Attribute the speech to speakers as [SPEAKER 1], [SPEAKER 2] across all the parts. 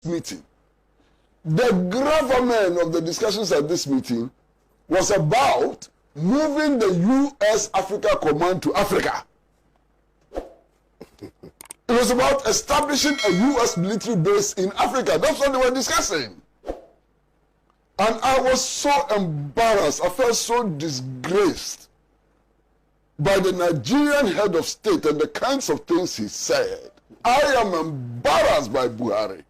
[SPEAKER 1] meeting. The gravamen of the discussions at this meeting was about moving the U.S. Africa Command to Africa. It was about establishing a U.S. military base in Africa. That's what they were discussing. And I was so embarrassed. I felt so disgraced by the Nigerian head of state and the kinds of things he said. I am embarrassed by Buhari.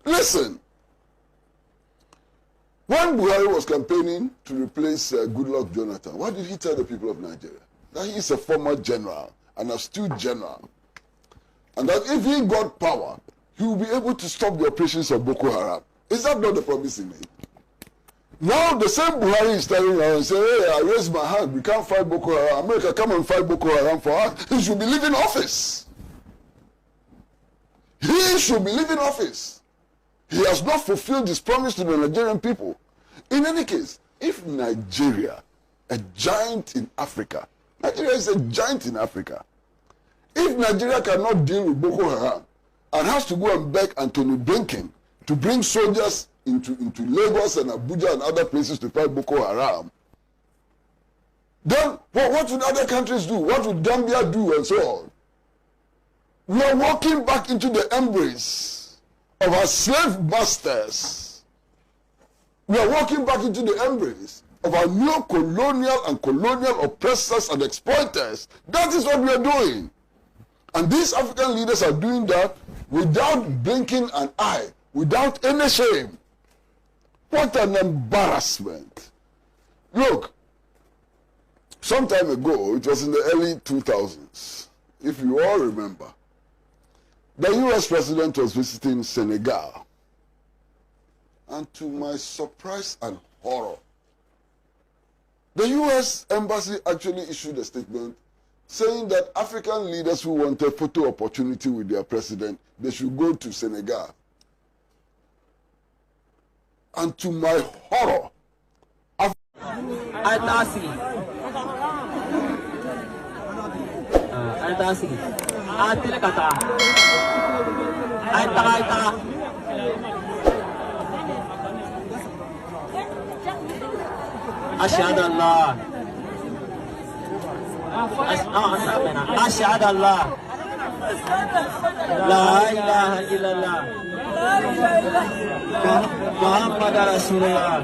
[SPEAKER 1] Listen. When Buhari was campaigning to replace Goodluck Jonathan, what did he tell the people of Nigeria? That he is a former general, an astute general, and that if he got power, he will be able to stop the operations of Boko Haram. Is that not the promise he made? Now the same Buhari is telling us and saying, hey, I raise my hand, we can't fight Boko Haram. America, come and fight Boko Haram for us. He should be leaving office. He should be leaving office. He has not fulfilled his promise to the Nigerian people. In any case, if Nigeria, a giant in Africa, Nigeria is a giant in Africa. If Nigeria cannot deal with Boko Haram and has to go and beg Anthony Blinken to bring soldiers into Lagos and Abuja and other places to fight Boko Haram, then what would other countries do? What would Gambia do and so on? We are walking back into the embrace of our slave masters. We are walking back into the embrace of our neo-colonial and colonial oppressors and exploiters. That is what we are doing. And these African leaders are doing that without blinking an eye, without any shame. What an embarrassment. Look, some time ago, it was in the early 2000s, if you all remember, the U.S. president was visiting Senegal. And to my surprise and horror, the U.S. embassy actually issued a statement saying that African leaders who wanted photo opportunity with their president, they should go to Senegal. And to my horror,
[SPEAKER 2] أشهد الله أشهد الله لا إله إلا الله محمد رسول الله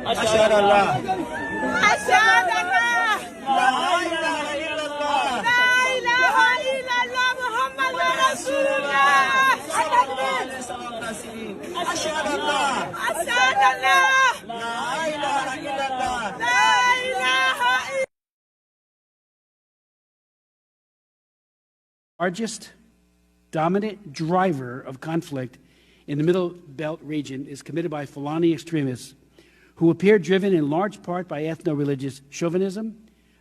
[SPEAKER 2] أشهد الله أشهد الله لا إله إلا الله لا إله إلا الله محمد رسول الله أشهد الله أشهد الله لا إله إلا الله لا إله إلا
[SPEAKER 3] Largest dominant driver of conflict in the Middle Belt region is committed by Fulani extremists who appear driven in large part by ethno-religious chauvinism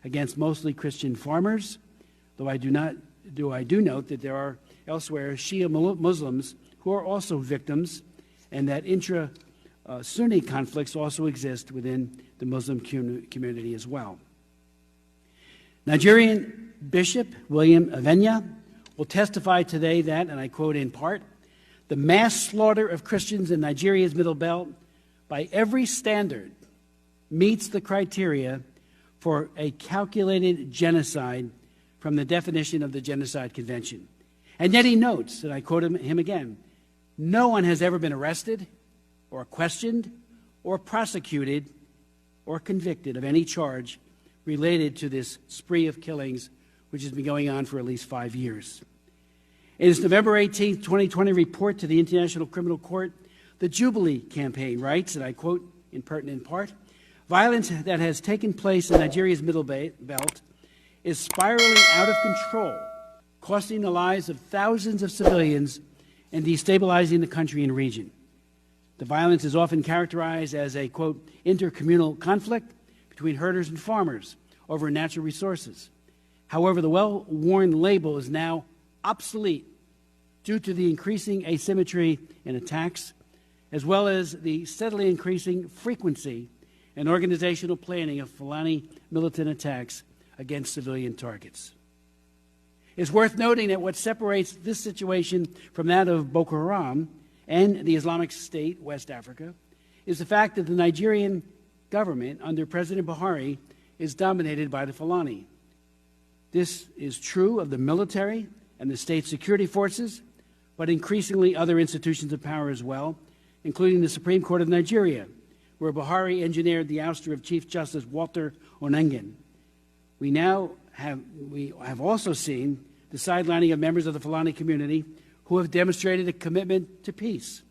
[SPEAKER 3] against mostly Christian farmers, though I do note that there are elsewhere Shia Muslims who are also victims, and that intra-Sunni conflicts also exist within the Muslim community as well. Nigerian Bishop William Avenya will testify today that, and I quote in part, the mass slaughter of Christians in Nigeria's Middle Belt by every standard meets the criteria for a calculated genocide from the definition of the Genocide Convention. And yet he notes, and I quote him again, no one has ever been arrested or questioned or prosecuted or convicted of any charge related to this spree of killings which has been going on for at least 5 years. In its November 18, 2020 report to the International Criminal Court, the Jubilee Campaign writes, and I quote in pertinent part, violence that has taken place in Nigeria's Middle Belt is spiraling out of control, costing the lives of thousands of civilians and destabilizing the country and region. The violence is often characterized as a, quote, intercommunal conflict between herders and farmers over natural resources. However, the well-worn label is now obsolete due to the increasing asymmetry in attacks as well as the steadily increasing frequency and organizational planning of Fulani militant attacks against civilian targets. It's worth noting that what separates this situation from that of Boko Haram and the Islamic State, West Africa, is the fact that the Nigerian government under President Buhari is dominated by the Fulani. This is true of the military and the state security forces, but increasingly other institutions of power as well, including the Supreme Court of Nigeria, where Buhari engineered the ouster of Chief Justice Walter Onengan. We have also seen the sidelining of members of the Fulani community who have demonstrated a commitment to peace.